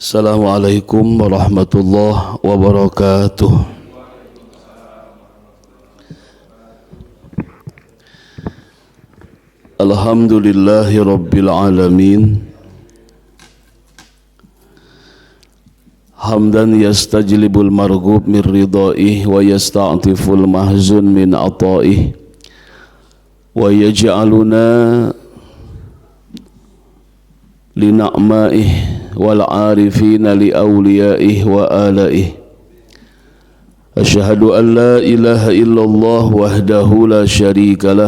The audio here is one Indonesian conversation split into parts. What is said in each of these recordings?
Assalamualaikum warahmatullahi wabarakatuh. Alhamdulillahi rabbil alamin. Hamdan yastajlibul marghub min ridhaih wa yasta'tiful mahzun min ataih wa yaj'aluna lina'maih wal arifina li awliyaih wa alaih. Asyhadu an la ilaha illallah wahdahu la syarika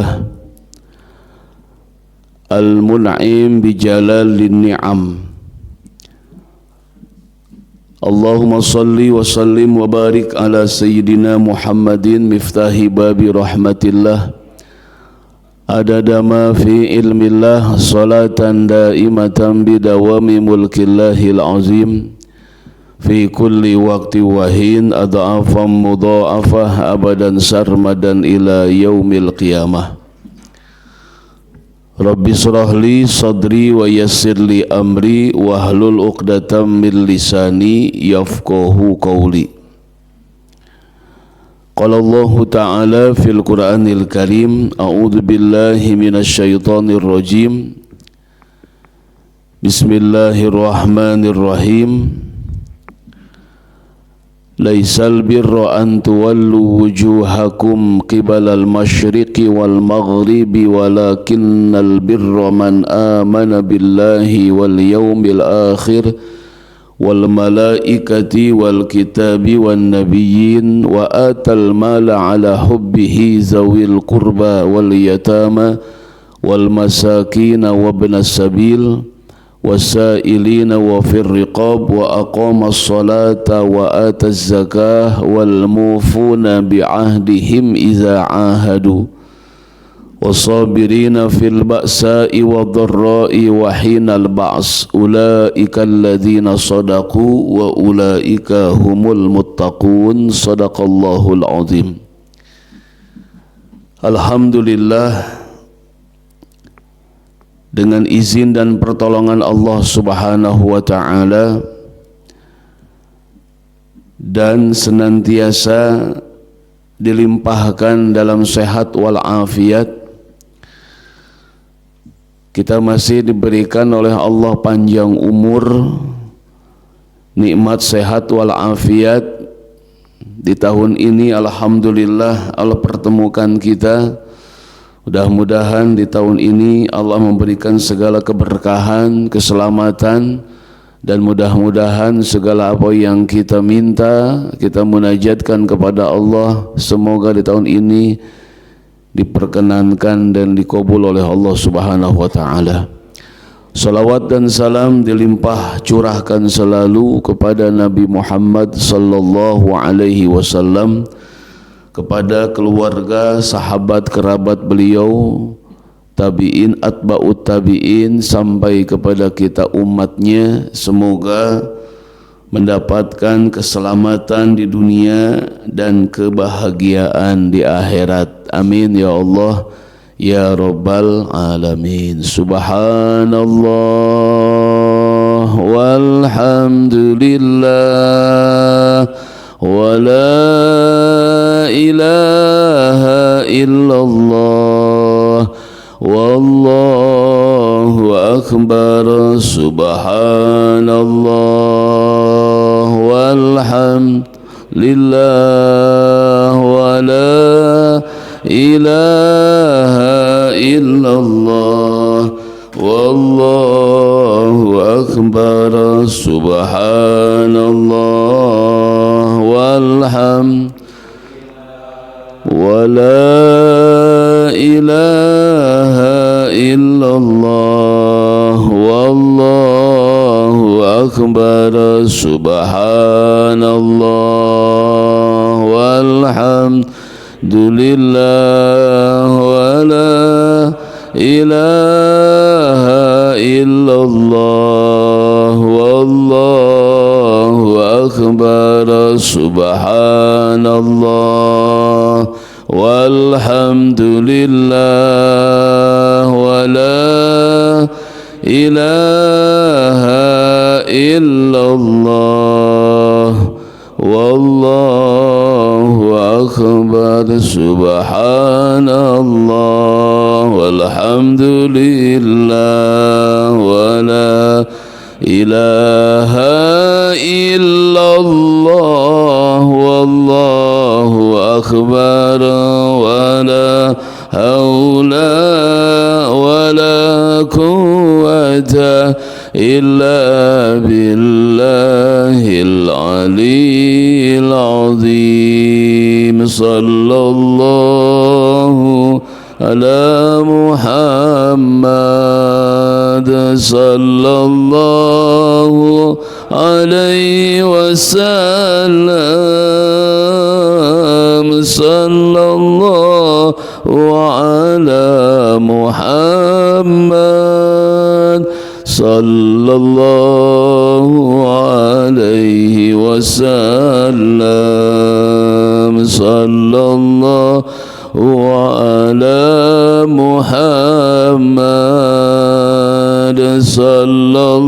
al mun'im bi jalalin ni'am. Allahumma salli wa sallim wa barik ala sayyidina Muhammadin miftahi babi rahmatillah adada ma fi ilmillah salatan daimatan bidawami mulkillahil azim fi kulli waqti wahin adha'afam mudha'afah abadan sarmadan ila yaumil qiyamah. Rabbi shrah li sadri wa yassir li amri wahlul 'uqdatam min lisani yafqahu qawli. Qala Allah Ta'ala fil Qur'anil Karim, a'udzu billahi minasy syaithanir rajim. Bismillahirrahmanirrahim. Laisal birra an tuwallu wujuhakum qibalal masyriqi wal maghribi walakinnal birra man amana billahi wal yawmil akhir wal malaikati wal kitabi wan nabiyyin wa atal mala ala hubbihi zawil qurba wal yatama wal masakin wa ibnas sabil wasailina wa fir riqab wa aqamas salata wa ataz zakah wal mufuna bi ahdihim iza ahadu wasabirina fil ba'sa'i wadh-dharra'i wa hinal ba's ulaika alladhina sadaqu wa ulaika humul muttaqun. Sadaqallahul azim. Alhamdulillah, dengan izin dan pertolongan Allah Subhanahu wa ta'ala dan senantiasa dilimpahkan dalam sehat wal afiat, kita masih diberikan oleh Allah panjang umur, nikmat sehat wal afiat. Di tahun ini alhamdulillah Allah pertemukan kita. Mudah-mudahan di tahun ini Allah memberikan segala keberkahan, keselamatan, dan mudah-mudahan segala apa yang kita minta, kita munajatkan kepada Allah, semoga di tahun ini diperkenankan dan dikabul oleh Allah Subhanahu wa ta'ala. Salawat dan salam dilimpah curahkan selalu kepada Nabi Muhammad sallallahu alaihi wasallam, kepada keluarga, sahabat, kerabat beliau, tabi'in, atba'ut tabi'in, sampai kepada kita umatnya. Semoga mendapatkan keselamatan di dunia dan kebahagiaan di akhirat. Amin ya Allah ya Rabbal alamin. Subhanallah walhamdulillah wa la ilaha illallah wallahu akbar. Subhanallah walhamdulillah wa la ilaha illallah wallahu akbar. Subhanallah walhamdulillah wa la ilaha illallah wallahu akbar. Subhanallah walhamdulillah wa la ilaha illallah wallahu akbar. Subhanallah walhamdulillah wa la ilaha illallah wallahu akbar subhanallah walhamdulillah wala ilaha illallah wallahu akbar wala haula wala quwwata illa billahil aliyyil azim. Sallallahu ala Muhammad sallallahu alaihi wasallam. Sallallahu ala Muhammad sallallahu alaihi wasallam. Sallallahu ala Muhammad sallallahu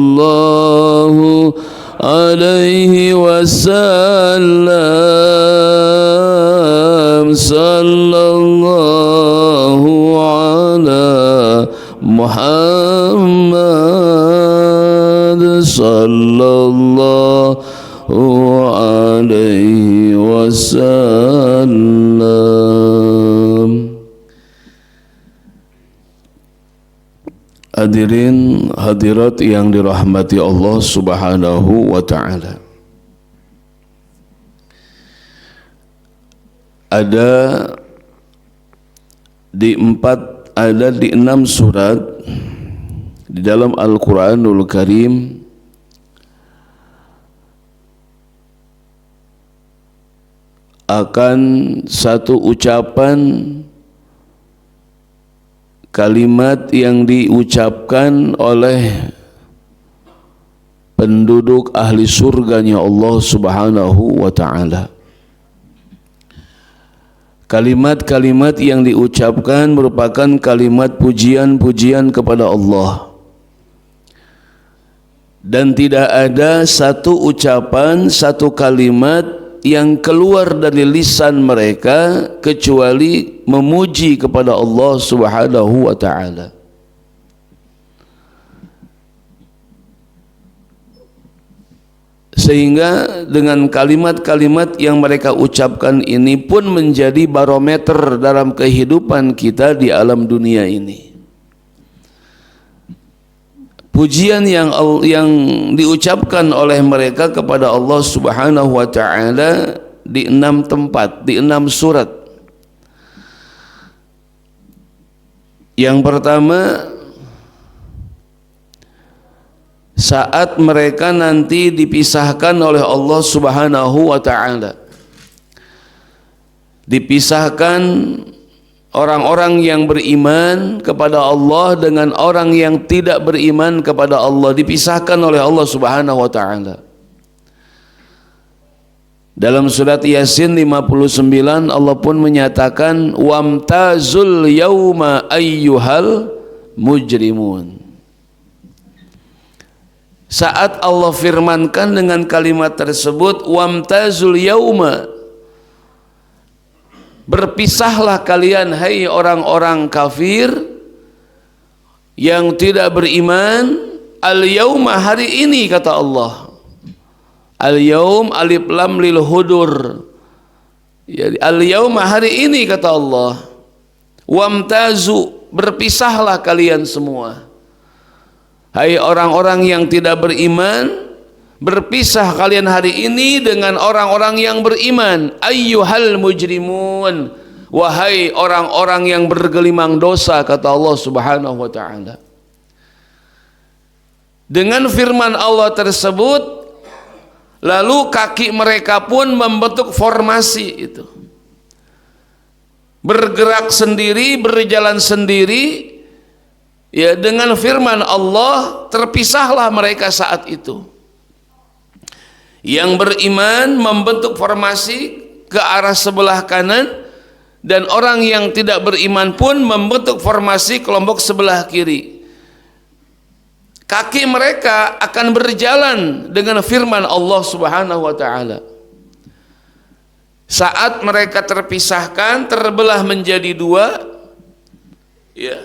alaihi wasallam. Sallallahu ala Muhammad sallallahu alaihi wasallam. Hadirin hadirat yang dirahmati Allah Subhanahu wa taala. Ada di 6 surat di dalam Al-Qur'anul Karim akan satu ucapan kalimat yang diucapkan oleh penduduk ahli surganya Allah Subhanahu wa ta'ala. Kalimat-kalimat yang diucapkan merupakan kalimat pujian-pujian kepada Allah. Dan tidak ada satu ucapan, satu kalimat yang keluar dari lisan mereka kecuali memuji kepada Allah Subhanahu wa ta'ala. Sehingga dengan kalimat-kalimat yang mereka ucapkan ini pun menjadi barometer dalam kehidupan kita di alam dunia ini. Pujian yang diucapkan oleh mereka kepada Allah Subhanahu wa ta'ala di 6 tempat, di 6 surat. Yang pertama, saat mereka nanti dipisahkan oleh Allah Subhanahu wa ta'ala. Dipisahkan orang-orang yang beriman kepada Allah dengan orang yang tidak beriman kepada Allah, dipisahkan oleh Allah Subhanahu wa ta'ala. Dalam surat Yasin 59 Allah pun menyatakan wamtazul yauma ayyuhal mujrimun. Saat Allah firmankan dengan kalimat tersebut wamtazul yauma, berpisahlah kalian hai orang-orang kafir yang tidak beriman, al-yauma hari ini kata Allah. Al-yaum alif lam lil hudur. Jadi al-yauma hari ini kata Allah. Wamtazu, berpisahlah kalian semua. Hai orang-orang yang tidak beriman, berpisah kalian hari ini dengan orang-orang yang beriman. Ayyuhal mujrimun, wahai orang-orang yang bergelimang dosa kata Allah Subhanahu wa ta'ala. Dengan firman Allah tersebut, lalu kaki mereka pun membentuk formasi itu. Bergerak sendiri, berjalan sendiri. Ya, dengan firman Allah terpisahlah mereka saat itu. Yang beriman membentuk formasi ke arah sebelah kanan, dan orang yang tidak beriman pun membentuk formasi kelompok sebelah kiri. kaki mereka akan berjalan dengan firman Allah Subhanahu wa taala. Saat mereka terpisahkan, terbelah menjadi dua, ya,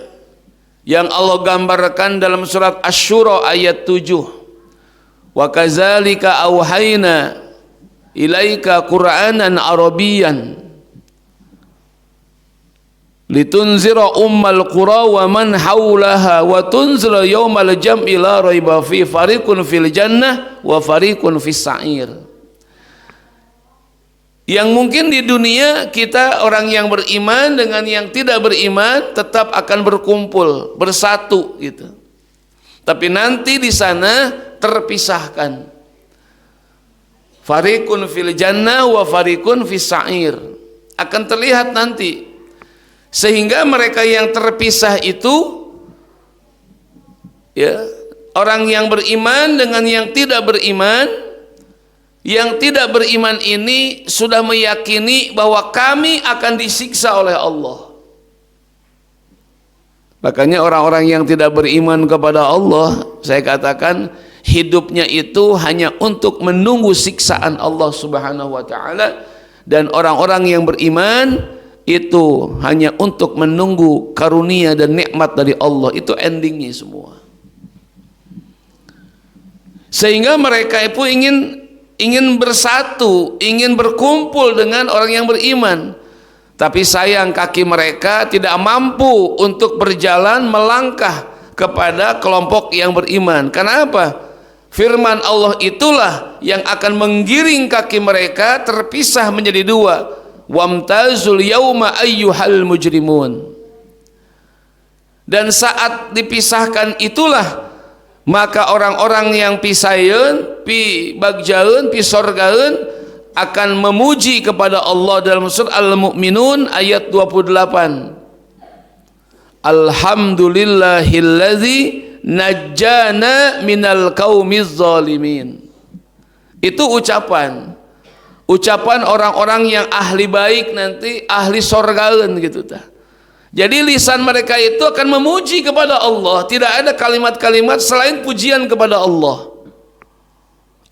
yang Allah gambarkan dalam surat Asy-Syura ayat 7. Wa kadzalika auhayna ilaika Qur'anan Arabiyyan litunzira ummal qura wa man haulaha wa tunzira yaumal jam'i la raiba fi fariqun fil jannah wa fariqun fis sa'ir. Yang mungkin di dunia kita orang yang beriman dengan yang tidak beriman tetap akan berkumpul, bersatu gitu. Tapi nanti di sana terpisahkan. Fariqun fil jannah wa fariqun fis sa'ir. Akan terlihat nanti. Sehingga mereka yang terpisah itu, ya, orang yang beriman dengan yang tidak beriman. Yang tidak beriman ini sudah meyakini bahwa kami akan disiksa oleh Allah. Makanya orang-orang yang tidak beriman kepada Allah, saya katakan hidupnya itu hanya untuk menunggu siksaan Allah Subhanahu wa taala, dan orang-orang yang beriman itu hanya untuk menunggu karunia dan nikmat dari Allah. Itu endingnya semua. Sehingga mereka itu ingin bersatu, ingin berkumpul dengan orang yang beriman. Tapi sayang kaki mereka tidak mampu untuk berjalan melangkah kepada kelompok yang beriman. Kenapa? Firman Allah itulah yang akan menggiring kaki mereka terpisah menjadi dua. Wamtazul yauma ayyuhal mujrimun. Dan saat dipisahkan itulah maka orang-orang yang pisayeun, pi bagjaeun, pi sorgaeun akan memuji kepada Allah dalam surat Al-Mu'minun ayat 28. Alhamdulillahilladzi najjana minal qaumiz zalimin. Itu ucapan orang-orang yang ahli baik nanti, ahli sorgaeun gitu tah. Jadi lisan mereka itu akan memuji kepada Allah. Tidak ada kalimat-kalimat selain pujian kepada Allah.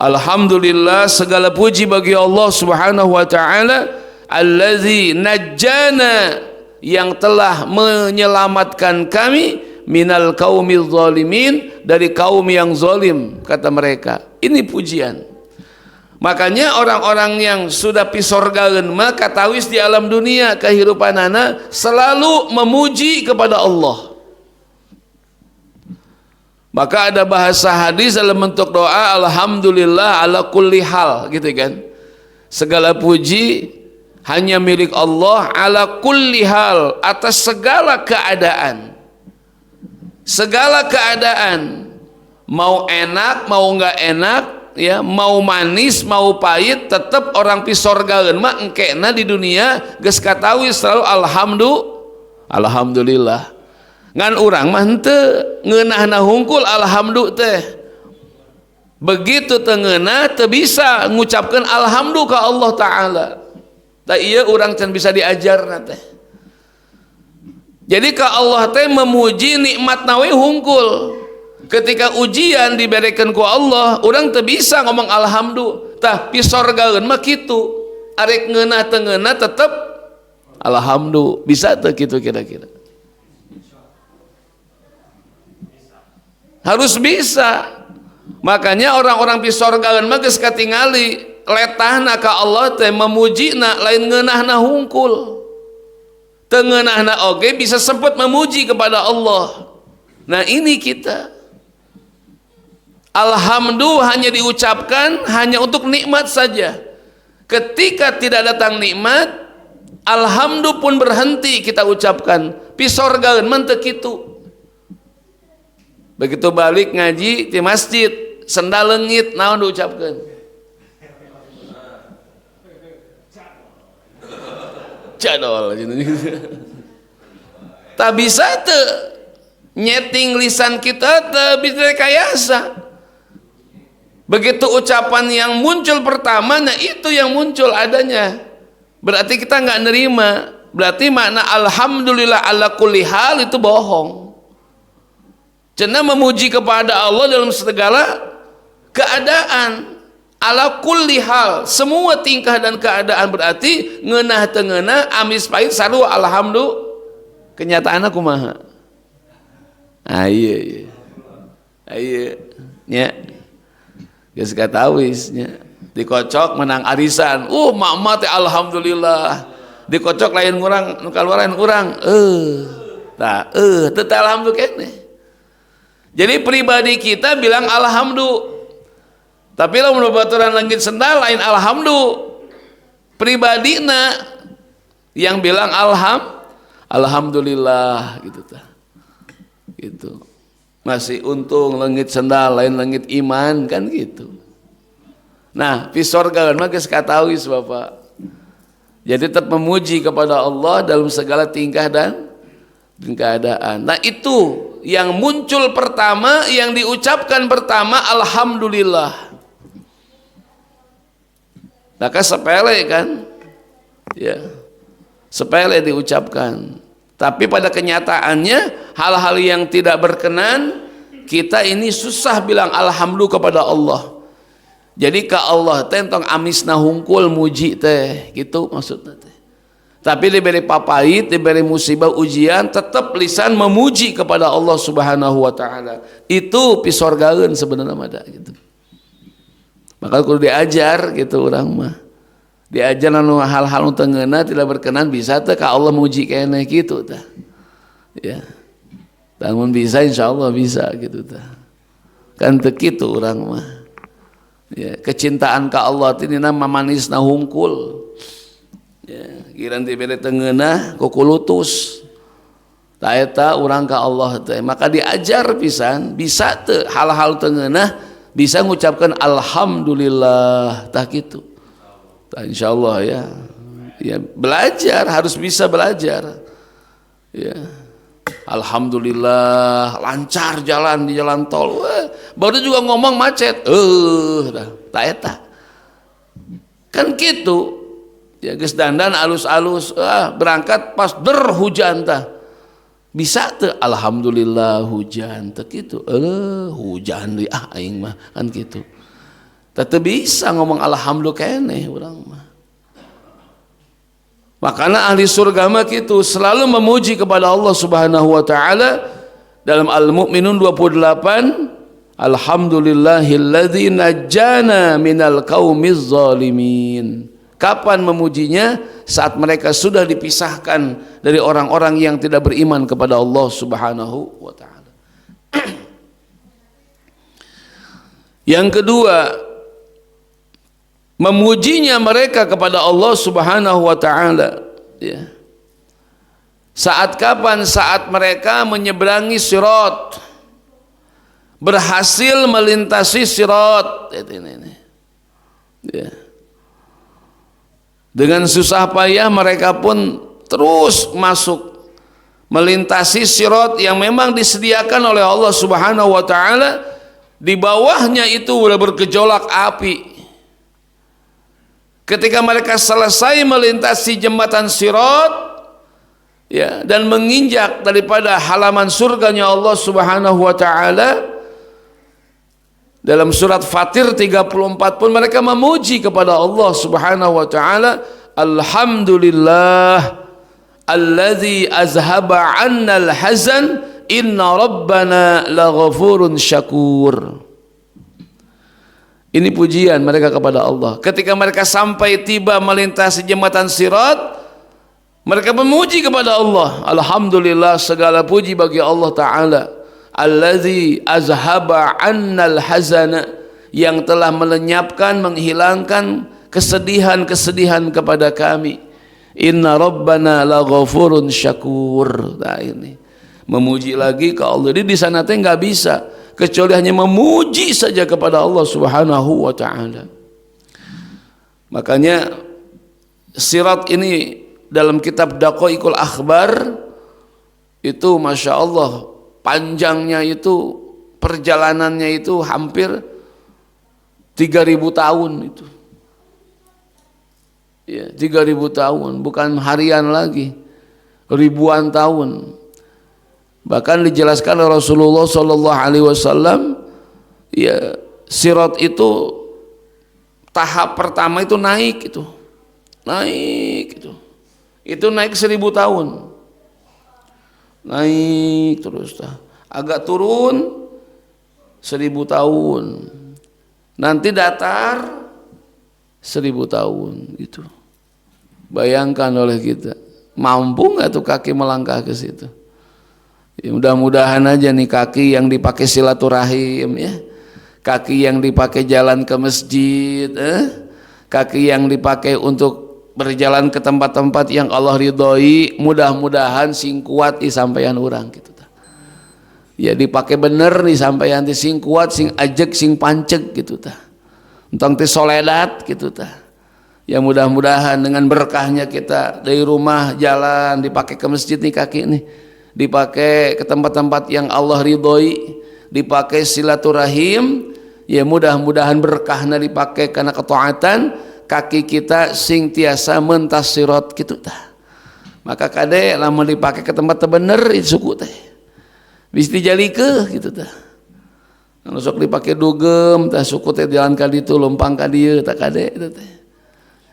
Alhamdulillah, segala puji bagi Allah Subhanahu wa taala allazi najjana, yang telah menyelamatkan kami minal qaumil zalimin, dari kaum yang zalim, kata mereka. Ini pujian. Makanya orang-orang yang sudah pisorgaeun maka tawis di alam dunia kehidupanana selalu memuji kepada Allah. Maka ada bahasa hadis dalam bentuk doa, alhamdulillah ala kulli hal, gitu kan. Segala puji hanya milik Allah ala kulli hal, atas segala keadaan. Segala keadaan, mau enak mau enggak enak, ya, mau manis mau pahit, tetap orang pisorgaeun mah engkena di dunia geus katawi selalu alhamdulillah. Ngan urang mah henteu ngeunahna hungkul alhamdulillah teh. Begitu teu ngeunah teu bisa ngucapkeun alhamdulillah ka Allah taala. Da ieu urang can bisa diajarna teh. Jadi ka Allah teh memuji nikmatna we hungkul. Ketika ujian diberikan ku Allah, orang teu bisa ngomong alhamdulillah. Tah pisorgaeun mah kitu. Arek ngeunah teu ngeunah tetep alhamdulillah. Bisa teu kitu kira-kira? Harus bisa. Makanya orang-orang pisorgaeun mah geus katingali letahna ka Allah teh memujina lain ngeunahna hungkul. Teu ngeunahna oge bisa sempat memuji kepada Allah. Nah, ini kita. Alhamdulillah hanya diucapkan hanya untuk nikmat saja. Ketika tidak datang nikmat, alhamdulillah pun berhenti kita ucapkan. Pisorgaeun mah teu kitu. Begitu balik ngaji di masjid, sendal leungit naon diucapkeun? Cadol. Tak bisa teu nyeting lisan kita teu bisa rekayasa. Begitu ucapan yang muncul pertama, nah itu yang muncul adanya. Berarti kita nggak nerima. Berarti makna alhamdulillah ala kulli hal itu bohong. Cenah memuji kepada Allah dalam segala keadaan, ala kulli hal, semua tingkah dan keadaan, berarti ngeunah teu ngeunah, amis pahit sarua alhamdulillah. Kenyataanna kumaha? Ieu nya geus katawis nya, dikocok menang arisan, mak teh alhamdulillah, dikocok lain urang nu kaluaran urang teu alhamdulillah keneh. Jadi pribadi kita bilang alhamdulillah, tapi lamun babaturan langit sendal lain alhamdulillah. Pribadina yang bilang alhamdulillah gitu tah. Gitu. Masih untung langit sendal lain langit iman kan gitu. Nah, di sorga mah geus katawis Bapak. Jadi tetap memuji kepada Allah dalam segala tingkah dan keadaan. Nah, itu yang muncul pertama, yang diucapkan pertama alhamdulillah. Maka sepele kan? Ya. Sepele diucapkan. Tapi pada kenyataannya hal-hal yang tidak berkenan, kita ini susah bilang alhamdulillah kepada Allah. Jadi ka Allah teh entong amisna hungkul muji teh, gitu maksudnya teh. Tapi diberi papait, diberi musibah ujian, tetap lisan memuji kepada Allah Subhanahu wa taala. Itu pisorgaeun sebenarnya mah gitu. Maka kudu diajar gitu urang mah. Diajar anu hal-hal nu teu ngeunah tidak berkenan bisa teh ka Allah muji keneh gitu tah. Ya. Lamun bisa insyaallah bisa gitu tah. Kan teu kitu urang mah. Ya, kecintaan ka Allah teh dina mamanisna hungkul. Ya, giran dibere teu ngeunah kukulutus. Ta eta urang ka Allah teh. Maka diajar pisan bisa teu hal-hal teu ngeunah bisa ngucapkan alhamdulillah tah kitu. Insyaallah ya. Ya belajar, harus bisa belajar. Ya. Alhamdulillah lancar jalan di jalan tol. Baru juga ngomong macet. Tak eta. Kan gitu. Ya geus dandan alus-alus, berangkat pas hujan tah. Bisa teu alhamdulillah hujan teh kitu. Hujan deui aing mah kan kitu. Teu bisa ngomong alhamdulillah keneh urang mah. Makanya ahli surga mah kitu selalu memuji kepada Allah Subhanahu wa taala dalam Al-Mu'minun 28, alhamdulillahilladzi najjana minal qaumiz zalimin. Kapan memujinya? Saat mereka sudah dipisahkan dari orang-orang yang tidak beriman kepada Allah Subhanahu wa taala. Yang kedua, memujinya mereka kepada Allah Subhanahu wa taala, ya. Saat kapan? Saat mereka menyeberangi sirat, berhasil melintasi sirat, ini. Ya. Dengan susah payah mereka pun terus masuk melintasi sirat yang memang disediakan oleh Allah Subhanahu wa taala. Di bawahnya itu sudah bergejolak api. Ketika mereka selesai melintasi jembatan sirat, ya, dan menginjak daripada halaman surganya Allah Subhanahu wa taala, dalam surat Fatir 34 pun mereka memuji kepada Allah Subhanahu wa taala, alhamdulillah alladzi azhaba 'annal hazan inna rabbana laghafurun syakur. Ini pujian mereka kepada Allah. Ketika mereka sampai tiba melintasi jembatan sirat, mereka memuji kepada Allah. Alhamdulillah, segala puji bagi Allah Ta'ala. Allazi azhaba annal hazana, yang telah melenyapkan, menghilangkan kesedihan-kesedihan kepada kami. Inna rabbana laghafurun syakur. Nah ini memuji lagi ke Allah. Jadi di sana teh nggak bisa kecuali hanya memuji saja kepada Allah Subhanahu wa taala. Makanya sirat ini dalam kitab Daqaiqul Akhbar itu Masya Allah panjangnya itu, perjalanannya itu hampir 3.000 tahun itu. Ya, 3.000 tahun, bukan harian lagi, ribuan tahun. Bahkan dijelaskan oleh Rasulullah sallallahu alaihi wasallam, ya, sirat itu tahap pertama itu naik itu. Naik itu. Itu naik 1000 tahun. Naik terus dah. Agak turun 1000 tahun. Nanti datar 1000 tahun itu. Bayangkan oleh kita, mampu nggak tuh kaki melangkah ke situ? Ya, mudah-mudahan aja nih kaki yang dipakai silaturahim, ya, kaki yang dipakai jalan ke masjid, kaki yang dipakai untuk berjalan ke tempat-tempat yang Allah ridhoi, mudah-mudahan sing kuat di sampaian orang gitu. Ya dipakai bener nih sampaian di sing kuat, sing ajek, sing pancek gitu tah. Entang teh soledat gitu tah. Ya mudah-mudahan dengan berkahnya kita dari rumah jalan dipakai ke masjid nih kaki nih, dipakai ke tempat-tempat yang Allah ridhoi, dipakai silaturahim, ya mudah-mudahan berkahnya dipakai karena ketaatan, kaki kita sing tiasa mentas sirat gitu tah. Maka kade lamun dipakai ke tempat bener itu suku teh bisa dijalike gitu tah. Kalau sok dipakai dugem tah suku teh jalan ka ditu lempang ka dieu tah kade itu teh.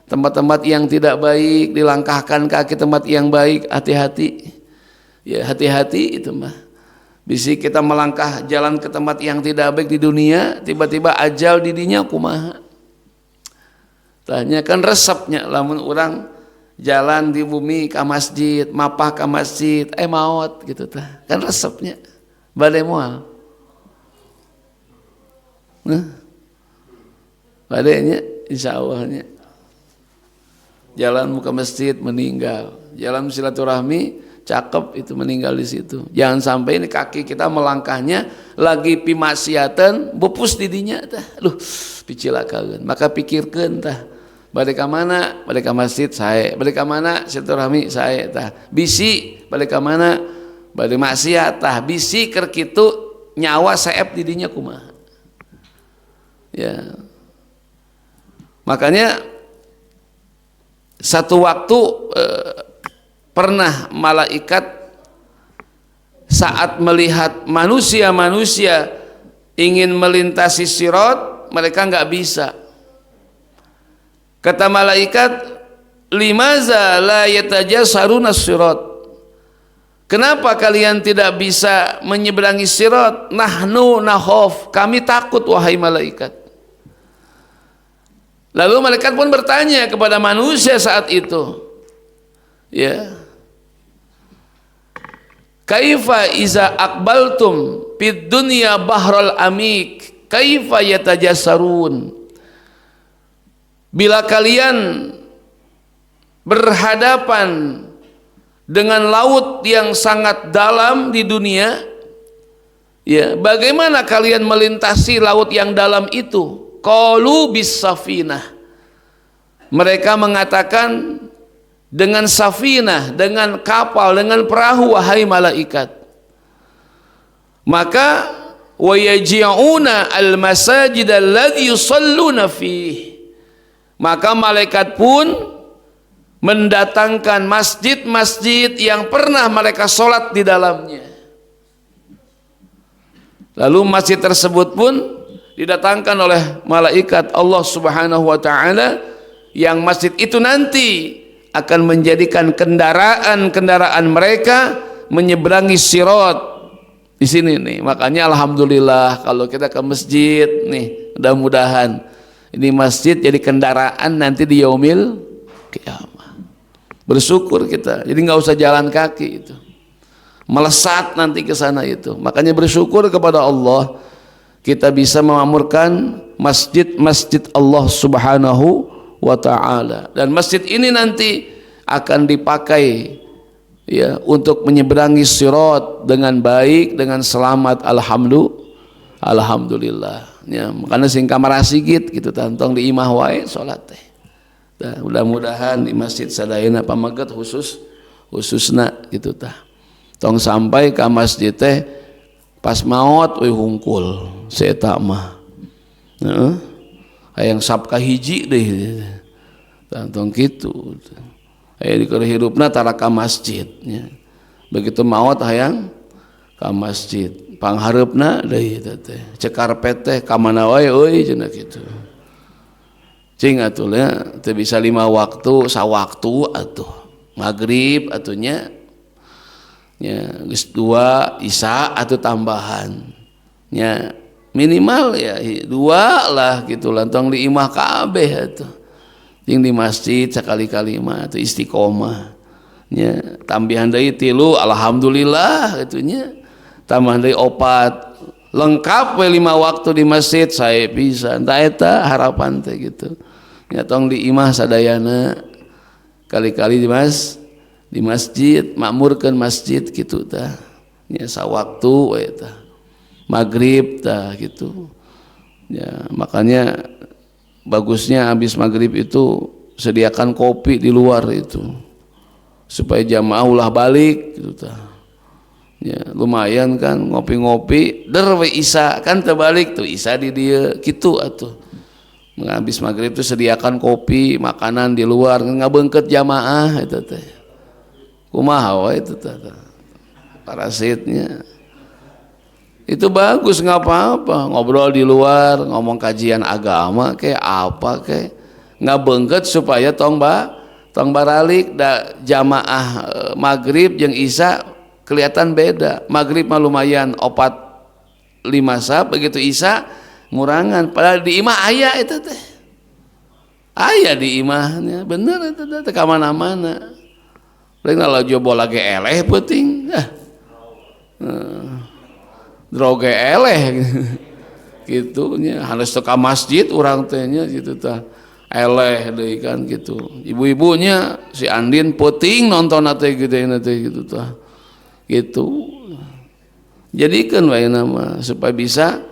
Tempat-tempat yang tidak baik dilangkahkan kaki tempat yang baik, hati-hati. Ya hati-hati itu mah. Bisa kita melangkah jalan ke tempat yang tidak baik di dunia, tiba-tiba ajal didinya kumaha. Tanya kan resepnya lamun orang jalan di bumi ke masjid, mapah ke masjid, maut gitu tah. Kan resepnya. Bade moal. Nah. Badenya insyaallah-nya. Jalan muka masjid meninggal, jalan silaturahmi cakep itu meninggal di situ. Jangan sampai ini kaki kita melangkahnya lagi pimaksiatan bepus didinya tah. Aduh, picilakakeun. Maka pikirkeun tah. Bade ka mana? Bade ka masjid sae. Bade ka mana? Silaturahmi sae tah. Bisi bade ka mana? Bade maksiat tah. Bisi keur kitu nyawa saep didinya kumaha. Ya. Makanya satu waktu pernah malaikat saat melihat manusia-manusia ingin melintasi sirat, mereka nggak bisa. Kata malaikat, limaza la yatajasaruna sirat? Kenapa kalian tidak bisa menyeberangi sirat? Nahnu nakhaf, kami takut wahai malaikat. Lalu malaikat pun bertanya kepada manusia saat itu, ya, kaifa iza aqbaltum fid dunya bahrul amik kaifa yatajassarun? Bila kalian berhadapan dengan laut yang sangat dalam di dunia, ya, bagaimana kalian melintasi laut yang dalam itu? Qalu bis safinah. Mereka mengatakan dengan safinah, dengan kapal, dengan perahu wahai malaikat. Maka wa yaji'una al masajid alladhi yusalluna fih. Maka malaikat pun mendatangkan masjid-masjid yang pernah mereka sholat di dalamnya. Lalu masjid tersebut pun didatangkan oleh malaikat Allah Subhanahu wa taala, yang masjid itu nanti akan menjadikan kendaraan-kendaraan mereka menyeberangi sirat di sini nih. Makanya alhamdulillah kalau kita ke masjid nih, mudah-mudahan ini masjid jadi kendaraan nanti di yaumil kiamah. Bersyukur kita, jadi nggak usah jalan kaki itu, melesat nanti ke sana itu. Makanya bersyukur kepada Allah kita bisa memakmurkan masjid-masjid Allah Subhanahu wa ta'ala, dan masjid ini nanti akan dipakai, ya, untuk menyeberangi sirat dengan baik, dengan selamat. Alhamdulillah, ya, makanya sing kamar sigit gitu tantong di imah wae salat teh. Mudah-mudahan di masjid sadayana pamaget khususna gitu tah. Tong sampai ke masjid teh pas maot we hungkul seeta mah. Heeh. Hayang sabka hiji deui. Tantong kitu. Aya di keur hirupna tara ka masjid nya. Begitu maot hayang ka masjid pangharepna deui teh cek karpet teh ka mana wae euy cenah kitu cing atuh teu bisa 5 waktu sawaktu atuh maghrib atuhnya nya geus 2 isya atuh tambahan nya minimal ya 2 lah gitu lantong di imah kabeh atuh ting di masjid sekali-kali mah atuh istiqomah nya tambihan deui 3 alhamdulillah atunya tambah deui 4 lengkap we 5 waktu di masjid sae pisan tah eta harapan teh gitu nya tong di imah sadayana kali-kali di masjid makmurkeun masjid kitu tah nya sawaktu we tah maghrib tah gitu ya makanya bagusnya habis maghrib itu sediakan kopi di luar itu supaya jamaah ulah balik gitu tah ya lumayan kan ngopi-ngopi der we isya kan teu balik tuh isya di dieu kitu atuh habis maghrib tuh sediakan kopi makanan di luar ngabeungkeut jamaah eta teh kumaha wae itu teh parasitnya itu bagus nggak apa-apa ngobrol di luar ngomong kajian agama kayak apa kayak ngabeungkeut supaya tong baralik da jamaah maghrib jeung isya kelihatan beda maghrib mah lumayan 4-5 sab begitu isya ngurangan padahal di imah aya itu teh aya di imahnya bener itu teh ka mana-mana lain kalau jobo lagi eleh peuting droge eleh gitu nya harus ka masjid urang teh nya gitu tah eleh deui kan gitu ibu-ibunya si Andin peuting nonton teh geudeuna teh gitu tah gitu jadikan wae nama supaya bisa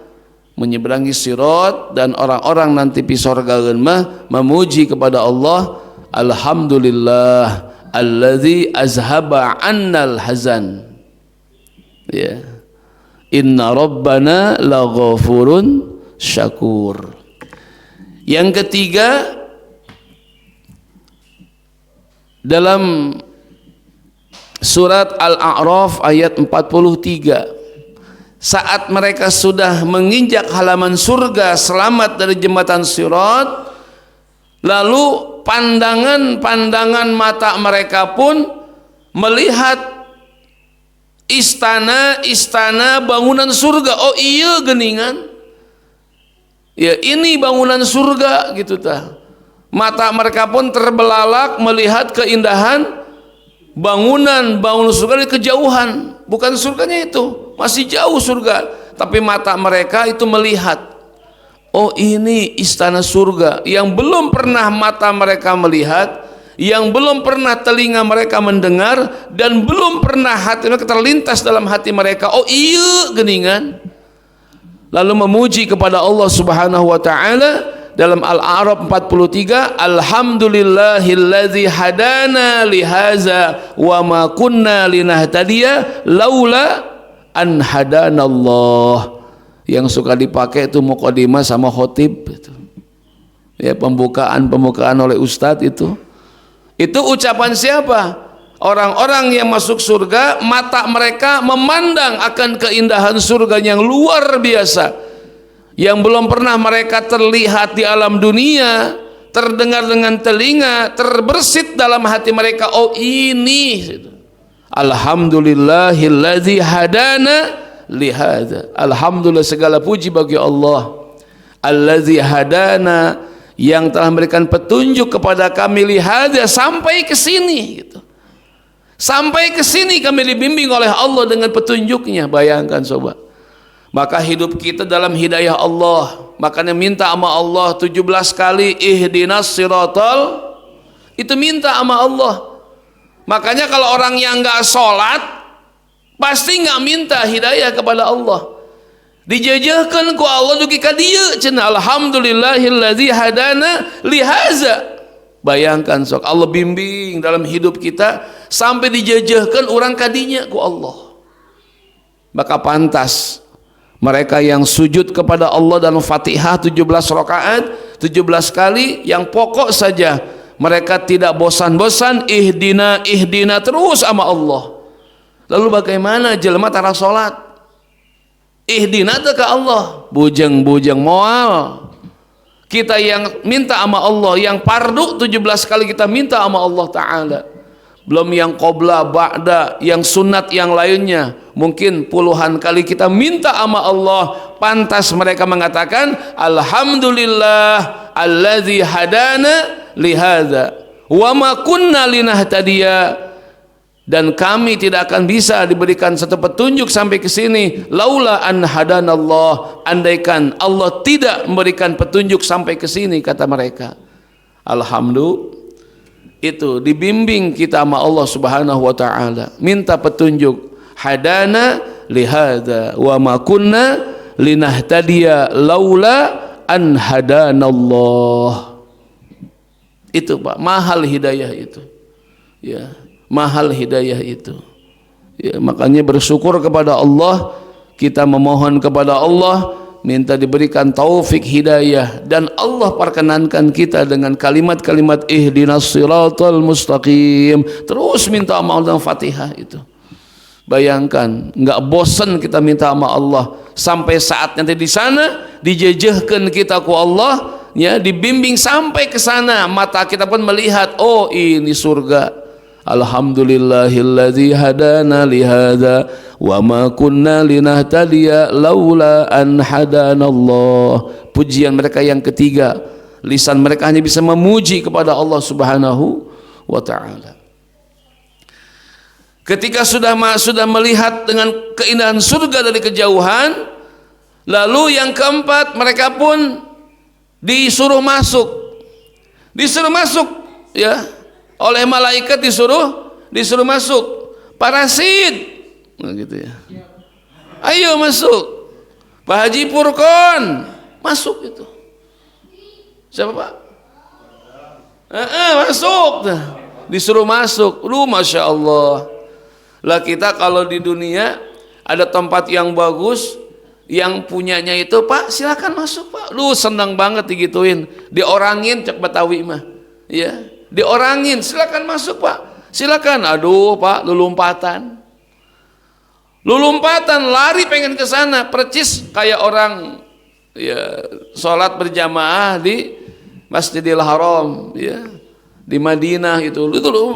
menyeberangi sirat dan orang-orang nanti pi sorgaeun mah memuji kepada Allah alhamdulillah allazi azhaba annal hazan ya inna rabbana laghafurun syakur. Yang ketiga dalam surat Al-A'raf ayat 43 saat mereka sudah menginjak halaman surga selamat dari jembatan sirat lalu pandangan mata mereka pun melihat istana bangunan surga. Oh iya geningan ya ini bangunan surga gitu tah. Mata mereka pun terbelalak melihat keindahan bangunan surga di kejauhan. Bukan surganya itu, masih jauh surga, tapi mata mereka itu melihat. Oh ini istana surga yang belum pernah mata mereka melihat, yang belum pernah telinga mereka mendengar, dan belum pernah hati mereka terlintas dalam hati mereka. Oh iya geningan. Lalu memuji kepada Allah Subhanahu wa taala dalam Al-A'raf 43, alhamdulillahilladzi hadana lihaza wa ma kunna linahtadiya laula an hadanallah. Yang suka dipakai itu mukadimah sama khotib itu. Ya pembukaan oleh ustadz itu. Itu ucapan siapa? Orang-orang yang masuk surga, mata mereka memandang akan keindahan surga yang luar biasa, yang belum pernah mereka terlihat di alam dunia, terdengar dengan telinga, terbersit dalam hati mereka. Oh ini alhamdulillahilladzi hadana lihada. Alhamdulillah segala puji bagi Allah alladzi hadana, yang telah memberikan petunjuk kepada kami lihada, sampai ke sini gitu. Sampai ke sini kami dibimbing oleh Allah dengan petunjuknya. Bayangkan coba. Maka hidup kita dalam hidayah Allah. Makanya minta sama Allah 17 kali ihdinas siratal. Itu minta sama Allah. Makanya kalau orang yang enggak sholat pasti enggak minta hidayah kepada Allah. Dijajahkan ku Allah dugi ka dieu cenah alhamdulillahilladzi hadana lihaza. Bayangkan sok Allah bimbing dalam hidup kita sampai dijajahkan orang kadinya ku Allah. Maka pantas mereka yang sujud kepada Allah dalam Fatihah 17 rakaat 17 kali yang pokok saja mereka tidak bosan-bosan ihdina terus sama Allah. Lalu bagaimana jelema tara salat? Ihdina ke Allah, bujeng-bujeng moal. Kita yang minta sama Allah, yang fardu 17 kali kita minta sama Allah Ta'ala. Belum yang qobla, ba'da, yang sunat yang lainnya. Mungkin puluhan kali kita minta sama Allah. Pantas mereka mengatakan, Alhamdulillah alladzi hadana lihada wa ma kunna linahtadiya. Dan kami tidak akan bisa diberikan satu petunjuk sampai ke sini laula an hadanallah, andaikan Allah tidak memberikan petunjuk sampai ke sini, kata mereka. Alhamdulillah, itu dibimbing kita sama Allah Subhanahu wa taala, minta petunjuk. Hadana lihada wa ma kunna linahtadiya laula an hadanallah. Itu Pak, mahal hidayah itu. Ya. Mahal hidayah itu ya, makanya bersyukur kepada Allah, kita memohon kepada Allah minta diberikan taufik hidayah, dan Allah perkenankan kita dengan kalimat-kalimat ihdinas siratal mustaqim. Terus minta sama Allah Fatihah itu. Bayangkan, nggak bosan kita minta sama Allah sampai saat nanti di sana dijejehkan kita ku Allah ya, dibimbing sampai ke sana, mata kita pun melihat, oh ini surga. Alhamdulillahilladzi hadana lihada wa ma kunna linahtadiya laula an hadanallah. Pujian mereka yang ketiga, lisan mereka hanya bisa memuji kepada Allah Subhanahu wa taala. Ketika sudah melihat dengan keindahan surga dari kejauhan, lalu yang keempat, mereka pun disuruh masuk ya. Oleh malaikat disuruh masuk, parasit, nah, gitu ya. Ayo masuk, Pak Haji Purkon, masuk itu. Siapa Pak? Masuk, disuruh masuk. Masya Allah. Lah kita kalau di dunia ada tempat yang bagus, yang punyanya itu Pak silakan masuk Pak. Senang banget digituin, diorangin cek Betawi mah, ya. Diorangin, silakan masuk Pak, silakan. Aduh Pak, lulumpatan, lari pengen ke sana, percis kayak orang ya sholat berjamaah di Masjidil Haram ya, di Madinah itu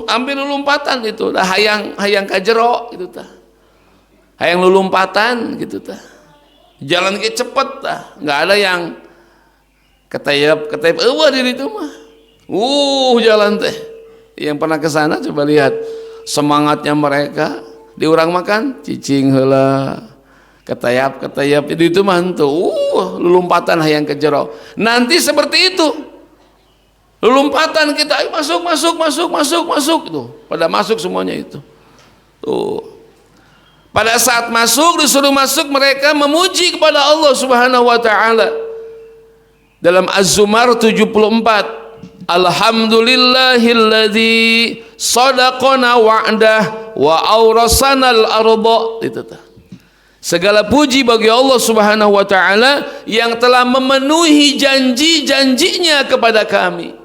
ambil lulumpatan itu, dah hayang kajero gitu tah, hayang lulumpatan gitu tah, jalan ke cepet tah, nggak ada yang ketayap diri itu mah. Jalan teh. Yang pernah ke sana coba lihat semangatnya mereka. Di urang makan cicing heula, ketayap jadi itu mantu. Lulumpatan hayang kejero. Nanti seperti itu. Lulumpatan kita masuk itu. Pada masuk semuanya itu. Tuh. Pada saat masuk, disuruh masuk, mereka memuji kepada Allah Subhanahu wa taala. Dalam Az-Zumar 74, Alhamdulillahilladzi sadaqana wa'dah wa aurasanal arda. Itu tah. Segala puji bagi Allah Subhanahu wa taala yang telah memenuhi janji-janjinya kepada kami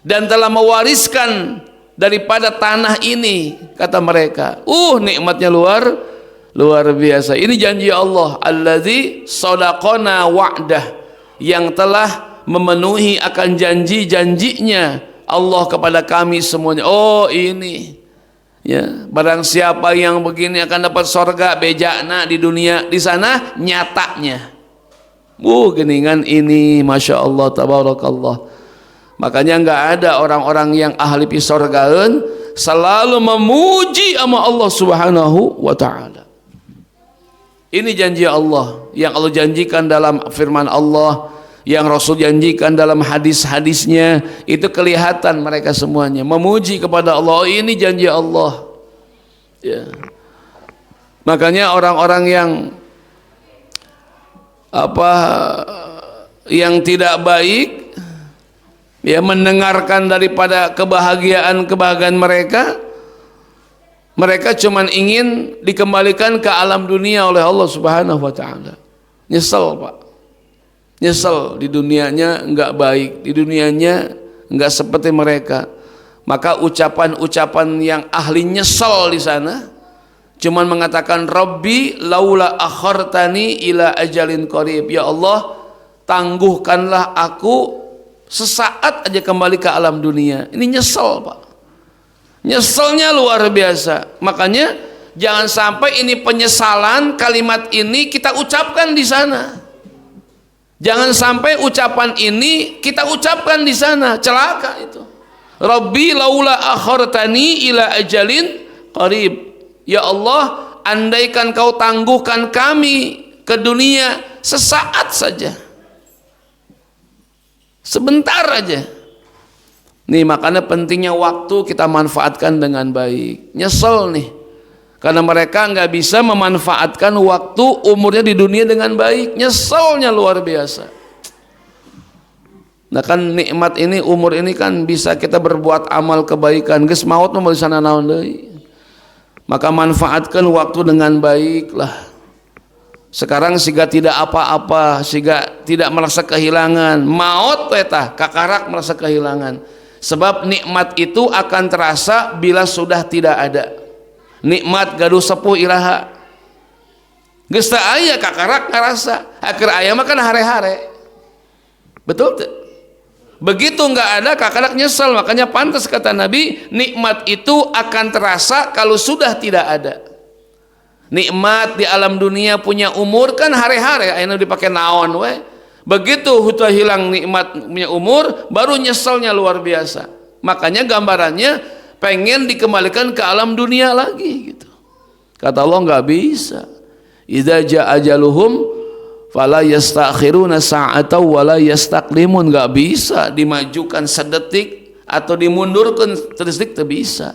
dan telah mewariskan daripada tanah ini, kata mereka. Nikmatnya luar biasa. Ini janji Allah, alladzi sadaqana wa'dah, yang telah memenuhi akan janji-janjinya Allah kepada kami semuanya. Ini ya, barang siapa yang begini akan dapat sorga, bejana di dunia, di sana nyatanya. Geningan ini, masya Allah, tabarakallah. Makanya nggak ada orang-orang yang ahli pisorgaeun selalu memuji sama Allah Subhanahu wa taala. Ini janji Allah yang Allah janjikan dalam firman Allah, yang Rasul janjikan dalam hadis-hadisnya. Itu kelihatan mereka semuanya memuji kepada Allah. Ini janji Allah ya. Makanya orang-orang yang tidak baik ya, mendengarkan daripada kebahagiaan mereka cuman ingin dikembalikan ke alam dunia oleh Allah Subhanahu wa taala. Nyesel Pak, nyesel di dunianya enggak baik, di dunianya enggak seperti mereka. Maka ucapan-ucapan yang ahli nyesel di sana cuman mengatakan Rabbi laula akhartani ila ajalin qarib, ya Allah tangguhkanlah aku sesaat aja kembali ke alam dunia. Ini nyesel Pak, nyeselnya luar biasa. Makanya jangan sampai ini penyesalan kalimat ini kita ucapkan di sana. Jangan sampai ucapan ini kita ucapkan di sana, celaka itu. Rabbi laula akhartani ila ajalin qarib, ya Allah andaikan kau tangguhkan kami ke dunia sesaat saja, sebentar aja. Nih makanya pentingnya waktu kita manfaatkan dengan baik. Nyesel nih karena mereka nggak bisa memanfaatkan waktu umurnya di dunia dengan baik. Nyeselnya luar biasa. Nah kan nikmat ini, umur ini kan bisa kita berbuat amal kebaikan. Geus maot mah sana naon deui. Maka manfaatkan waktu dengan baik lah. Sekarang siga tidak apa-apa, siga tidak merasa kehilangan. Maot eta kakarak merasa kehilangan. Sebab nikmat itu akan terasa bila sudah tidak ada. Nikmat gaduh sepuh iraha. Geus teu aya kakarak ngarasa. Akhir aya mah kan hare-hare. Betul tuh? Begitu nggak ada kakarak nyesel. Makanya pantas kata Nabi, nikmat itu akan terasa kalau sudah tidak ada. Nikmat di alam dunia punya umur kan hare-hare, ayeuna dipakai naon we. Begitu huta hilang nikmat punya umur, baru nyeselnya luar biasa. Makanya gambarannya pengen dikembalikan ke alam dunia lagi gitu. Kata Allah nggak bisa. Idza jaa ajaluhum fala yastakhiruna sa'atan wala yastaqdimun, nggak bisa dimajukan sedetik atau dimundurkan sedetik, tidak bisa.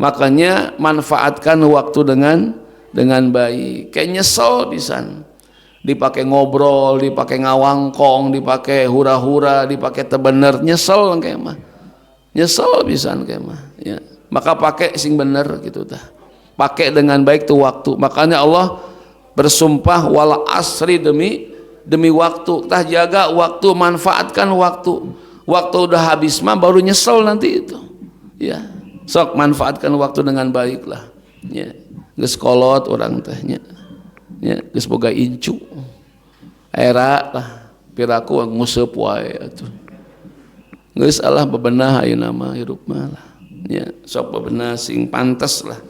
Makanya manfaatkan waktu dengan baik. Kayak nyesel pisan, dipakai ngobrol, dipakai ngawangkong, dipakai hura-hura, dipakai tebener, nyesel kayak mah, nyesel pisan kayak mah ya. Maka pakai sing bener gitu tah, pakai dengan baik tuh waktu. Makanya Allah bersumpah wal asri, demi waktu. Tah jaga waktu, manfaatkan waktu. Waktu udah habis mah baru nyesel nanti itu. Ya, sok manfaatkan waktu dengan baik lah. Ya, geus kolot orang tehnya. Ya, geus boga incu. Era lah piraku nguseup wae atuh. Geus Allah bebenah ayeuna mah hirup mah lah. Ya, sok bebenah sing pantes lah.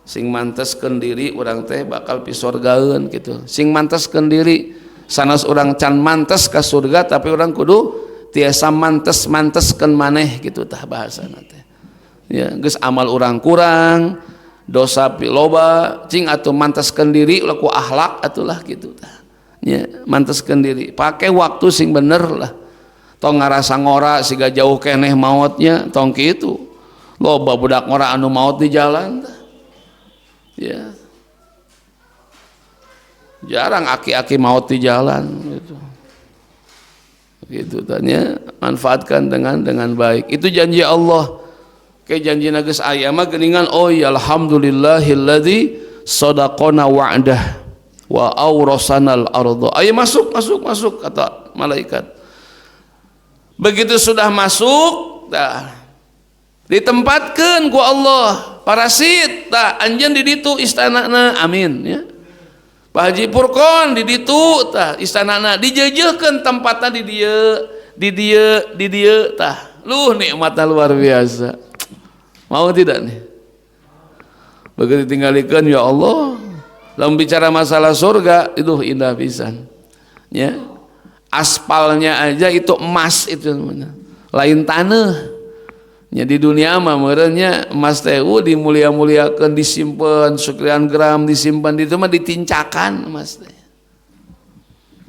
Sing manteskeun diri urang teh bakal pi sorgaeun gitu. Sing manteskeun diri sanes urang can mantes ka surga, tapi urang kudu tiasa manteskeun maneh gitu tah bahasana teh. Ya, geus amal urang kurang, dosa pi loba, cing atuh manteskeun diri ulah ku akhlak atulah gitu tah. Ya, manteskeun diri, pake waktu sing bener lah. Tong ngarasa ngora siga jauh keneh mautnya, tong kitu. Loba budak ngora anu maut di jalan tah. Ya, jarang aki-aki maut di jalan gitu tanya. Manfaatkan dengan baik, itu janji Allah. Kayak janji nages aya mah geuningan, oh ya alhamdulillahilladzi sadaqana wa'dah wa awrasanal arda. Ayo masuk kata malaikat. Begitu sudah masuk dah ditempatkan ku Allah parasit tah anjeun di ditu istanana, amin ya. Pak Haji Purkon di ditu tah istanana, dijejeukeun tempatna di dieu tah. Luh nikmatna luar biasa. Mau tidak nih? Begitu tinggalikeun ya Allah. Lamun bicara masalah surga itu indah pisan. Ya. Aspalnya aja itu emas itu namanya. Lain tanah. Ya di dunia mah meureunnya emas teh dimulia-muliakeun, disimpan sekian gram, disimpan di itu mah ditincakan emas teh.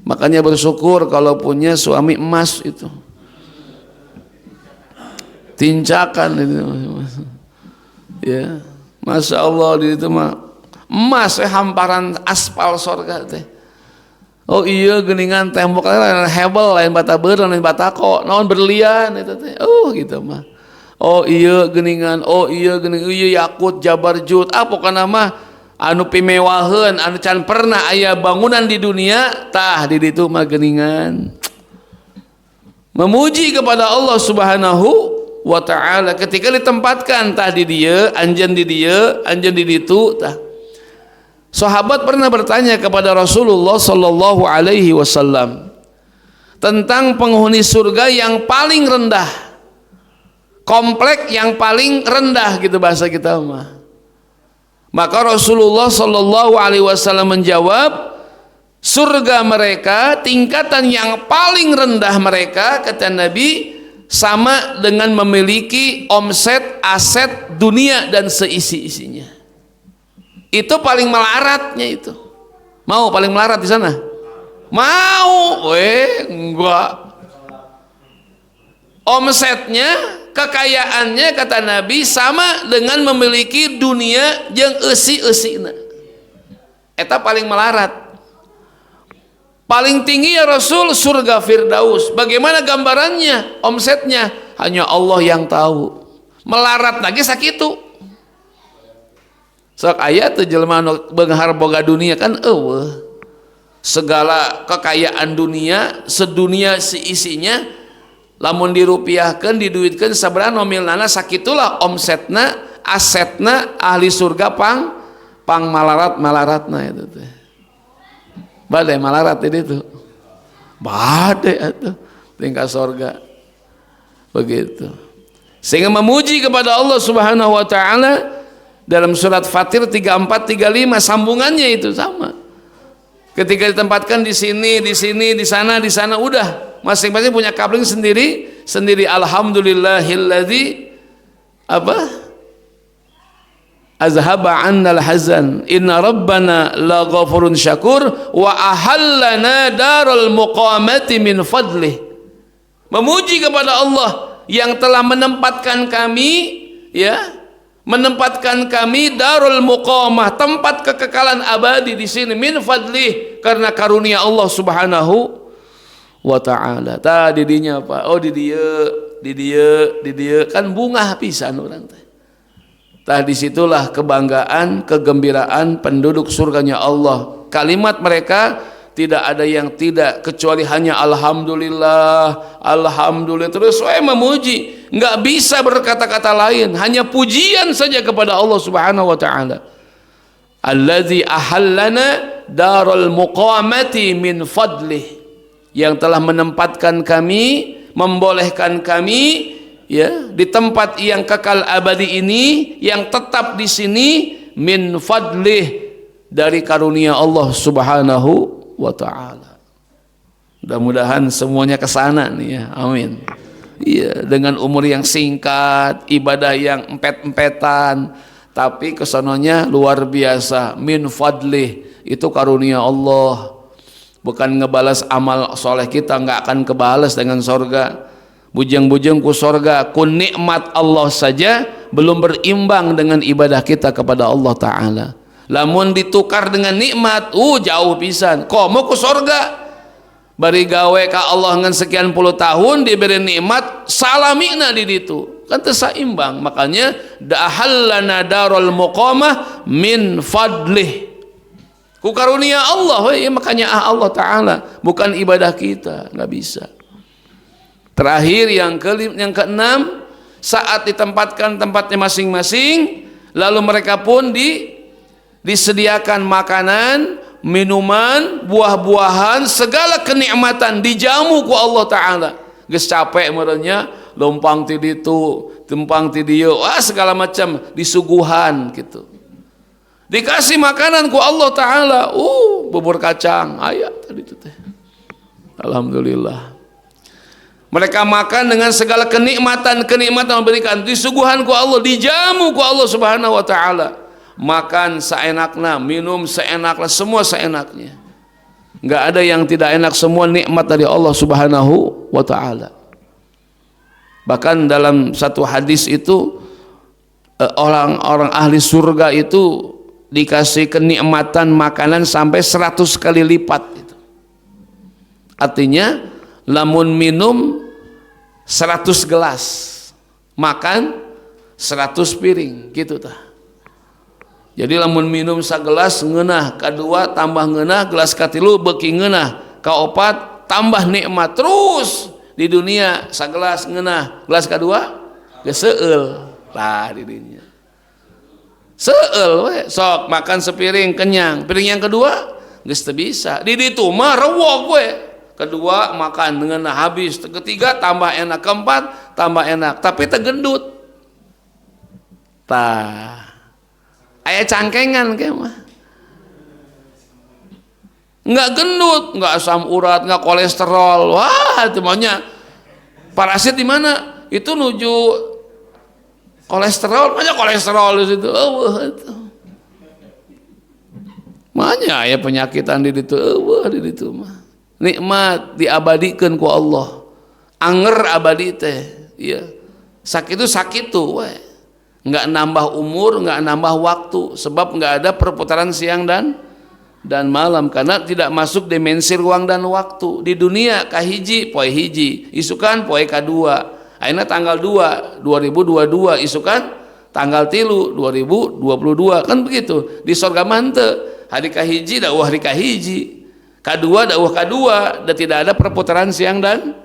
Makanya bersyukur kalau punya suami emas itu. Tincakan itu. Ya, Masya Allah di itu mah emas hamparan aspal surga teh. Oh iya geuningan tembok lain hebel, lain bata beureun, lain batako, naon berlian itu teh. Oh gitu mah. Oh iya geuningan, iya yakut jabarjut, pokona mah anu pimewaheun, anu can pernah aya bangunan di dunia, tah di ditu mah geuningan. Memuji kepada Allah Subhanahu wa taala ketika ditempatkan tah di dieu, anjeun di dieu, anjeun di ditu tah. Sahabat pernah bertanya kepada Rasulullah sallallahu alaihi wasallam tentang penghuni surga yang paling rendah, komplek yang paling rendah gitu bahasa kita mah. Maka Rasulullah sallallahu alaihi wasallam menjawab, surga mereka tingkatan yang paling rendah mereka, kata Nabi, sama dengan memiliki omset aset dunia dan seisi-isinya. Itu paling melaratnya itu. Mau paling melarat di sana? Mau? Enggak. Omsetnya, kekayaannya kata Nabi sama dengan memiliki dunia yang esi-esina. Eta paling melarat. Paling tinggi ya Rasul, surga Firdaus. Bagaimana gambarannya, omsetnya? Hanya Allah yang tahu. Melarat lagi sakitu. Sok aya teu jelema anu beunghar boga dunia kan eueuh. Segala kekayaan dunia, sedunia seisinya, lamun dirupiahkeun, diduitkeun sabaraha nominalna sakitulah omsetna, asetna ahli surga pang malaratna itu teh. Bade malarat itu. Bade atuh tingkat surga. Begitu. Sehingga memuji kepada Allah Subhanahu wa taala dalam surat Fatir 34 35 sambungannya itu sama. Ketika ditempatkan di sini, di sini, di sana, udah masing-masing punya coupling sendiri. Alhamdulillahilladzi azhaba 'annal hazan inna rabbana laghafurun syakur wa ahallana daral muqamati min fadlih. Memuji kepada Allah yang telah menempatkan kami, ya, menempatkan kami darul muqamah, tempat kekekalan abadi di sini, min fadlih, karena karunia Allah Subhanahu wa taala. Tadi didinya apa? Oh di dia kan bunga pisan orang teh. Tah disitulah kebanggaan, kegembiraan penduduk surganya Allah. Kalimat mereka tidak ada yang tidak kecuali hanya alhamdulillah, alhamdulillah, terus memuji, nggak bisa berkata-kata lain, hanya pujian saja kepada Allah Subhanahu wa taala. Allazi ahallana darul muqamati min fadlih, yang telah menempatkan kami, membolehkan kami, ya, di tempat yang kekal abadi ini, yang tetap di sini, min fadlih, dari karunia Allah Subhanahu wa ta'ala. Mudah-mudahan semuanya kesana nih ya, amin. Iya, dengan umur yang singkat, ibadah yang empet-empetan, tapi kesananya luar biasa. Min fadlih, itu karunia Allah. Bukan ngebalas amal soleh kita, nggak akan kebalas dengan sorga. Bujang-bujang ku sorga, ku nikmat Allah saja belum berimbang dengan ibadah kita kepada Allah Ta'ala. Lamun ditukar dengan nikmat, jauh pisan. Komo ku sorga, bari gawe ka Allah ngan sekian puluh tahun, diberi nikmat, salamina di ditu, kan teu saimbang. Makanya dahallana darul muqamah min fadlih, ku karunia Allah. Makanya Allah Ta'ala, bukan ibadah kita, nggak bisa. Terakhir yang keenam, saat ditempatkan tempatnya masing-masing, lalu mereka pun disediakan makanan, minuman, buah-buahan, segala kenikmatan dijamu ku Allah Ta'ala. Geus capek merenya lompang ti ditu, tempang ti dieu, segala macam disuguhan gitu. Dikasih makanan ku Allah Ta'ala, bubur kacang, aya tadi itu teh. Alhamdulillah. Mereka makan dengan segala kenikmatan diberikan, disuguhan ku Allah, dijamu ku Allah Subhanahu wa taala. Makan seenaknya, minum seenaknya, semua seenaknya. Enggak ada yang tidak enak, semua nikmat dari Allah Subhanahu wa taala. Bahkan dalam satu hadis itu, orang-orang ahli surga itu dikasih kenikmatan makanan sampai 100 kali lipat itu. Artinya lamun minum 100 gelas, makan 100 piring gitu tah. Jadi lamun minum sagelas ngeunah, kadua tambah ngeunah, gelas katilu beuki ngeunah, kaopat tambah nikmat terus. Di dunia sagelas ngeunah, gelas kadua geus seueul. Tah di dinya. Seuel we, sok makan sepiring kenyang. Piring yang kedua geus teu bisa. Di ditu mah rewok we. Kedua makan dengan habis, ketiga tambah enak, keempat tambah enak, tapi tegendut. Tah. Aya cangkengan ke mah. Enggak gendut, enggak asam urat, enggak kolesterol. Wah, itu maunya parasit di mana? Itu nuju kolesterol, banyak kolesterol di situ. Itu. Makanya ya penyakitan di situ, di situ mah. Nikmat diabadikan ku Allah. Anger abadi teh, ya. Sakit itu sakit tuh, we. Enggak nambah umur, enggak nambah waktu, sebab enggak ada perputaran siang dan malam karena tidak masuk dimensi ruang dan waktu. Di dunia kahiji poe hiji, isukan poe kadua. Ayeuna tanggal 2 2022, isukan tanggal 3 2022, kan begitu. Di surga mah henteu, hari kahiji dakwah hari kahiji, kadua dakwah kadua, dan tidak ada perputaran siang dan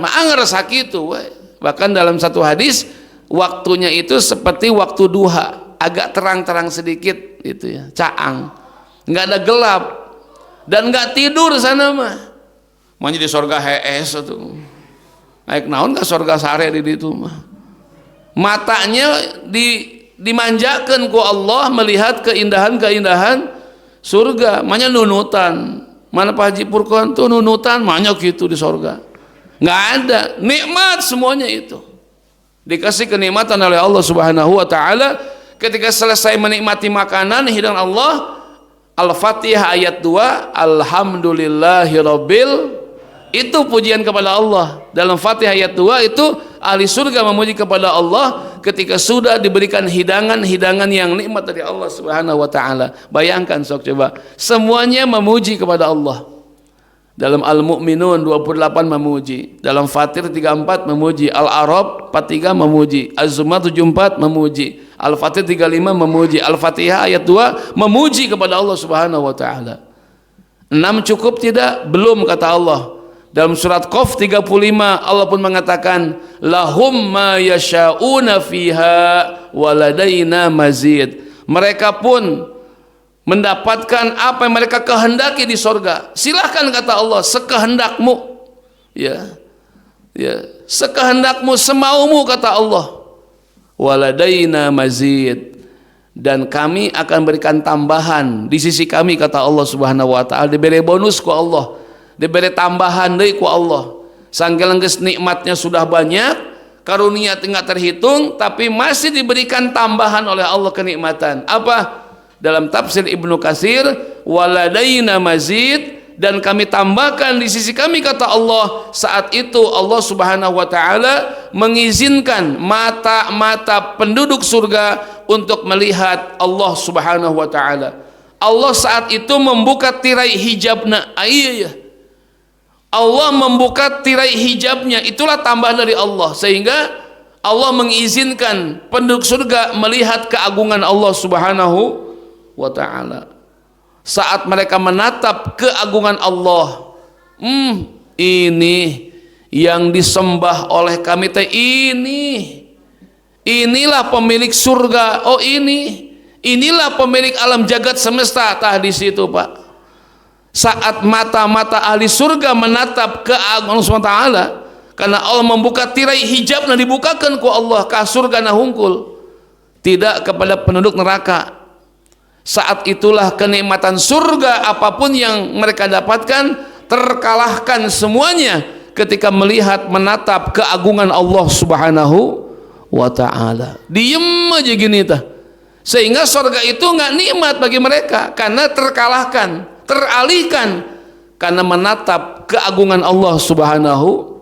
anger sakitu we. Bahkan dalam satu hadis waktunya itu seperti waktu duha, agak terang-terang sedikit gitu ya, caang, nggak ada gelap dan nggak tidur sana mah. Maunya di surga hees tuh. Naik naon ke surga sare di ditu mah. Matanya dimanjakan ku Allah melihat keindahan-keindahan surga. Manya nunutan. Mana Pak Haji Purkon tuh nunutan, manya gitu di surga. Nggak ada, nikmat semuanya itu. Dikasih kenikmatan oleh Allah Subhanahu wa taala. Ketika selesai menikmati makanan hidangan Allah, Al-Fatihah ayat 2, alhamdulillahirabbil, itu pujian kepada Allah. Dalam Fatihah ayat 2 itu ahli surga memuji kepada Allah ketika sudah diberikan hidangan-hidangan yang nikmat dari Allah Subhanahu wa taala. Bayangkan sok coba, semuanya memuji kepada Allah. Dalam Al-Mu'minun 28 memuji, dalam Fatir 34 memuji, Al-A'raf 43 memuji, Az-Zumar 74 memuji, Al-Fatir 35 memuji, Al-Fatihah ayat 2 memuji kepada Allah Subhanahu wa taala. 6 cukup tidak? Belum, kata Allah. Dalam surat Qaf 35 Allah pun mengatakan lahum ma yasha'una fiha waladaina mazid. Mereka pun mendapatkan apa yang mereka kehendaki di sorga. Silahkan, kata Allah, sekehendakmu, ya, sekehendakmu, semaumu, kata Allah. Waladaina mazid, dan kami akan berikan tambahan di sisi kami, kata Allah Subhanahu wa taala. Diberi bonus ku Allah, diberi tambahan dari ku Allah. Sanggelang geus nikmatnya sudah banyak, karunia tinggal terhitung, tapi masih diberikan tambahan oleh Allah kenikmatan. Apa? Dalam tafsir Ibnu Katsir, waladaina mazid, dan kami tambahkan di sisi kami, kata Allah. Saat itu Allah Subhanahu wa taala mengizinkan mata-mata penduduk surga untuk melihat Allah Subhanahu wa taala. Allah saat itu membuka tirai hijabna. Allah membuka tirai hijabnya, itulah tambahan dari Allah, sehingga Allah mengizinkan penduduk surga melihat keagungan Allah Subhanahu wa ta'ala. Saat mereka menatap keagungan Allah, ini yang disembah oleh kami teh, inilah pemilik surga. Oh, inilah pemilik alam jagat semesta. Tah di situ, Pak. Saat mata-mata ahli surga menatap keagungan Allah SWT, karena Allah membuka tirai hijab dan dibukakan ku Allah ka surga na hungkul, tidak kepada penduduk neraka. Saat itulah kenikmatan surga apapun yang mereka dapatkan terkalahkan semuanya ketika melihat menatap keagungan Allah Subhanahu wa ta'ala. Diem aja gini tah, sehingga surga itu nggak nikmat bagi mereka karena terkalahkan, teralihkan karena menatap keagungan Allah Subhanahu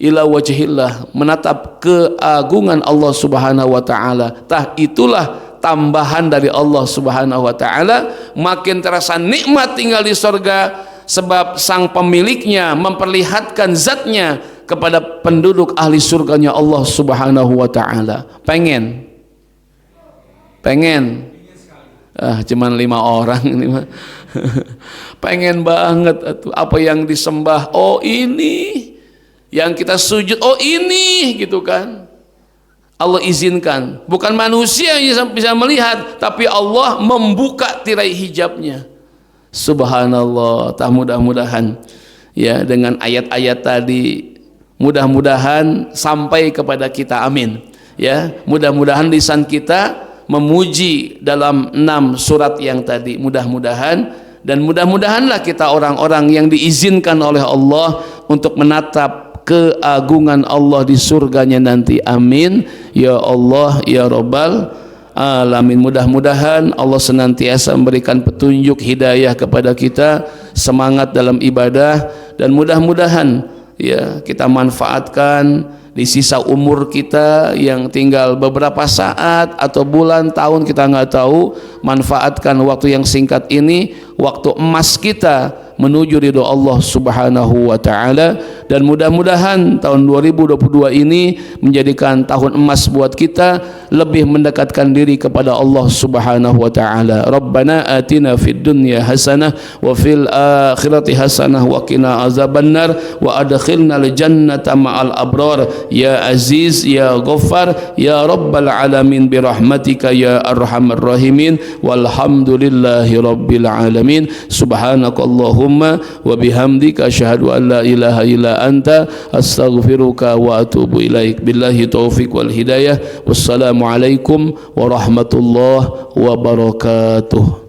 ila wajhillah, menatap keagungan Allah Subhanahu wa ta'ala. Tah itulah tambahan dari Allah Subhanahu wa ta'ala. Makin terasa nikmat tinggal di surga sebab sang pemiliknya memperlihatkan zatnya kepada penduduk ahli surganya Allah Subhanahu wa ta'ala. Pengen cuman 5 orang ini mah. Pengen banget apa yang disembah, oh ini yang kita sujud, oh ini, gitu kan. Allah izinkan, bukan manusia yang bisa melihat, tapi Allah membuka tirai hijabnya. Subhanallah. Mudah-mudahan ya dengan ayat-ayat tadi, mudah-mudahan sampai kepada kita, amin ya. Mudah-mudahan lisan kita memuji dalam 6 surat yang tadi, mudah-mudahan. Dan mudah-mudahanlah kita orang-orang yang diizinkan oleh Allah untuk menatap keagungan Allah di surganya nanti, amin ya Allah ya Rabbal alamin. Mudah-mudahan Allah senantiasa memberikan petunjuk hidayah kepada kita, semangat dalam ibadah, dan mudah-mudahan ya kita manfaatkan di sisa umur kita yang tinggal beberapa saat atau bulan, tahun, kita nggak tahu. Manfaatkan waktu yang singkat ini, waktu emas kita menuju ridho Allah Subhanahu wa taala, dan mudah-mudahan tahun 2022 ini menjadikan tahun emas buat kita, lebih mendekatkan diri kepada Allah Subhanahu wa taala. Rabbana atina fid dunya hasanah wa fil akhirati hasanah wa qina azabannar wa adkhilnal jannata ma'al abrar ya aziz ya ghaffar ya rabbal alamin bi rahmatika ya arhamar rahimin walhamdulillahi rabbil alamin. Subhanakallahumma wa bihamdika asyhadu an la ilaha illa anta astaghfiruka wa atubu ilaik. Billahi taufik wal hidayah. Wassalamu alaikum warahmatullahi wabarakatuh.